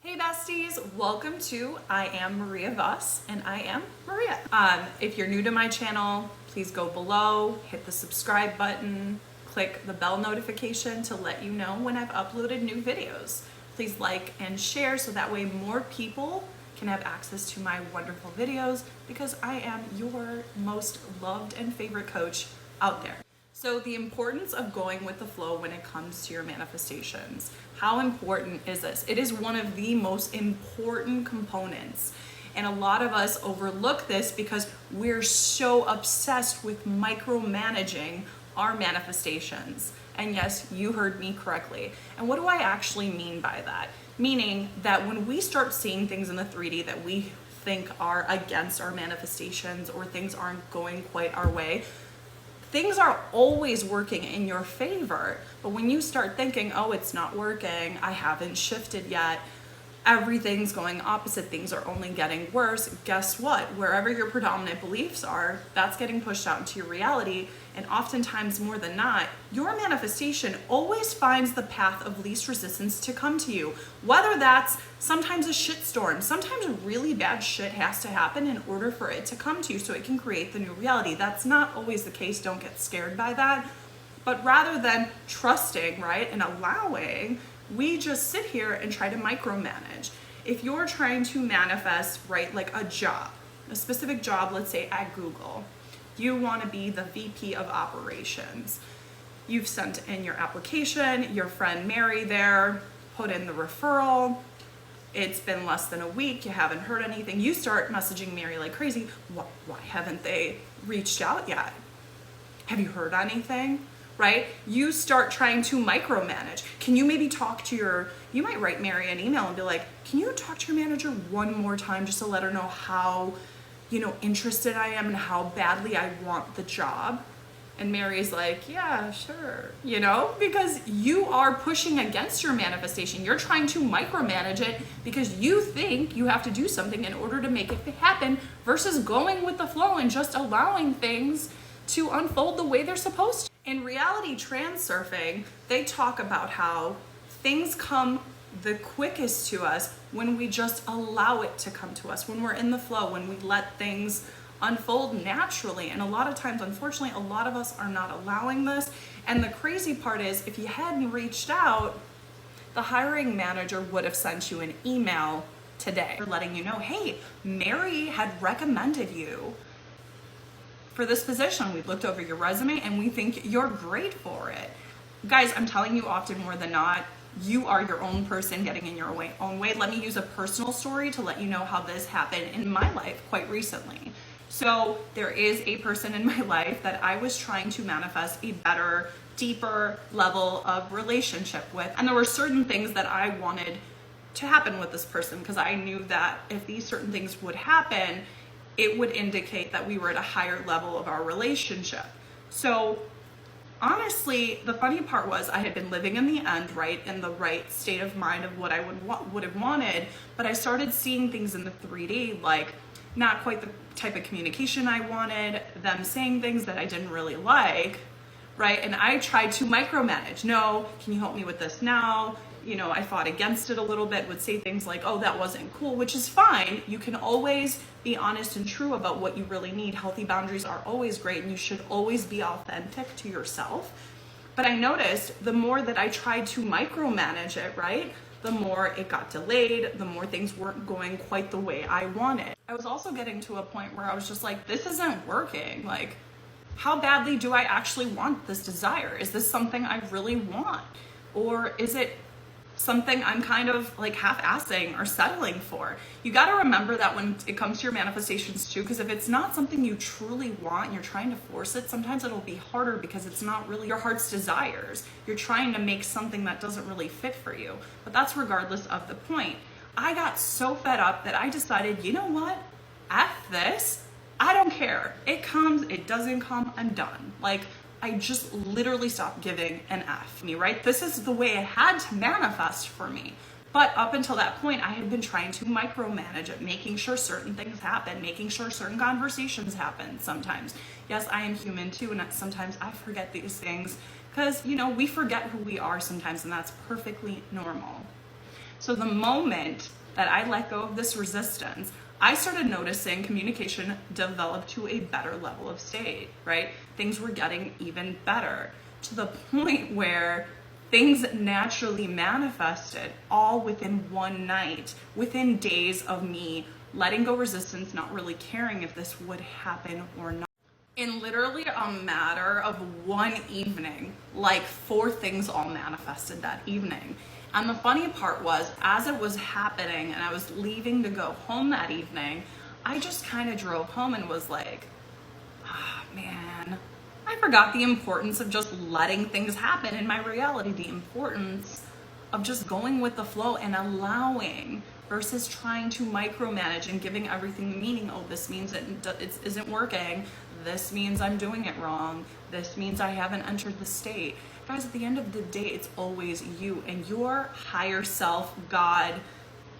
Hey besties, welcome to I Am Maria Voss, and I am Maria. If you're new to my channel, please go below, hit the subscribe button, click the bell notification to let you know when I've uploaded new videos. Please like and share so that way more people can have access to my wonderful videos because I am your most loved and favorite coach out there. So the importance of going with the flow when it comes to your manifestations. How important is this? It is one of the most important components. And a lot of us overlook this because we're so obsessed with micromanaging our manifestations. And yes, you heard me correctly. And what do I actually mean by that? Meaning that when we start seeing things in the 3D that we think are against our manifestations or things aren't going quite our way, things are always working in your favor. But when you start thinking, oh, it's not working, I haven't shifted yet, everything's going opposite, things are only getting worse, guess what? Wherever your predominant beliefs are, that's getting pushed out into your reality. And oftentimes, more than not, your manifestation always finds the path of least resistance to come to you. Whether that's sometimes a shitstorm, sometimes really bad shit has to happen in order for it to come to you so it can create the new reality. That's not always the case, don't get scared by that. But rather than trusting, right, and allowing, we just sit here and try to micromanage. If you're trying to manifest, right, like a job, a specific job, let's say at Google, you want to be the VP of operations. You've sent in your application, your friend Mary there put in the referral. It's been less than a week, you haven't heard anything. You start messaging Mary like crazy. Why haven't they reached out yet? Have you heard anything? Right? You start trying to micromanage. Can you maybe talk to you might write Mary an email and be like, can you talk to your manager one more time just to let her know how, interested I am and how badly I want the job? And Mary's like, yeah, sure, because you are pushing against your manifestation. You're trying to micromanage it because you think you have to do something in order to make it happen versus going with the flow and just allowing things to unfold the way they're supposed to. In reality transurfing, they talk about how things come the quickest to us when we just allow it to come to us, when we're in the flow, when we let things unfold naturally. And a lot of times, unfortunately, a lot of us are not allowing this. And the crazy part is, if you hadn't reached out, the hiring manager would have sent you an email today letting you know, hey, Mary had recommended you for this position. We've looked over your resume and we think you're great for it. Guys, I'm telling you, often more than not, you are your own person getting in your own way. Let me use a personal story to let you know how this happened in my life quite recently. So there is a person in my life that I was trying to manifest a better, deeper level of relationship with. And there were certain things that I wanted to happen with this person because I knew that if these certain things would happen, it would indicate that we were at a higher level of our relationship. So honestly, the funny part was I had been living in the end, right, in the right state of mind of what I would have wanted, but I started seeing things in the 3D, like not quite the type of communication I wanted, them saying things that I didn't really like, right? And I tried to micromanage. No, can you help me with this now? I fought against it a little bit, would say things like, oh, that wasn't cool, which is fine. You can always be honest and true about what you really need. Healthy boundaries are always great, and you should always be authentic to yourself. But I noticed the more that I tried to micromanage it, right, the more it got delayed, the more things weren't going quite the way I wanted. I was also getting to a point where I was just like, this isn't working. Like, how badly do I actually want this desire? Is this something I really want? Or is it something I'm kind of like half-assing or settling for? You got to remember that when it comes to your manifestations too, because if it's not something you truly want and you're trying to force it, sometimes it'll be harder because it's not really your heart's desires. You're trying to make something that doesn't really fit for you. But that's regardless of the point. I got so fed up that I decided, you know what? F this. I don't care. It comes, it doesn't come, I'm done. Like, I just literally stopped giving an F, right? This is the way it had to manifest for me. But up until that point, I had been trying to micromanage it, making sure certain things happen, making sure certain conversations happen sometimes. Yes, I am human too, and sometimes I forget these things because, we forget who we are sometimes, and that's perfectly normal. So the moment that I let go of this resistance, I started noticing communication developed to a better level of state, right? Things were getting even better to the point where things naturally manifested all within one night, within days of me letting go resistance, not really caring if this would happen or not. In literally a matter of one evening, like 4 things all manifested that evening. And the funny part was, as it was happening and I was leaving to go home that evening, I just kind of drove home and was like, ah, man, I forgot the importance of just letting things happen in my reality, the importance of just going with the flow and allowing versus trying to micromanage and giving everything meaning. Oh, this means it isn't working. This means I'm doing it wrong. This means I haven't entered the state. Guys, at the end of the day, it's always you and your higher self, God,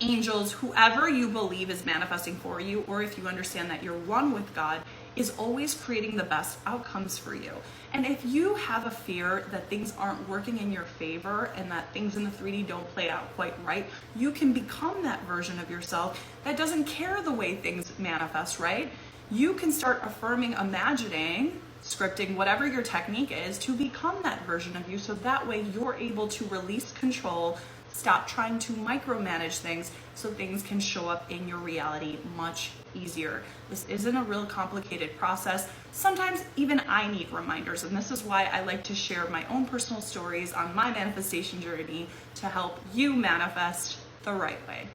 angels, whoever you believe is manifesting for you, or if you understand that you're one with God, is always creating the best outcomes for you. And if you have a fear that things aren't working in your favor and that things in the 3D don't play out quite right, you can become that version of yourself that doesn't care the way things manifest, right? You can start affirming, imagining, scripting, whatever your technique is, to become that version of you, so that way you're able to release control, stop trying to micromanage things, so things can show up in your reality much easier. This isn't a real complicated process. Sometimes even I need reminders, and this is why I like to share my own personal stories on my manifestation journey to help you manifest the right way.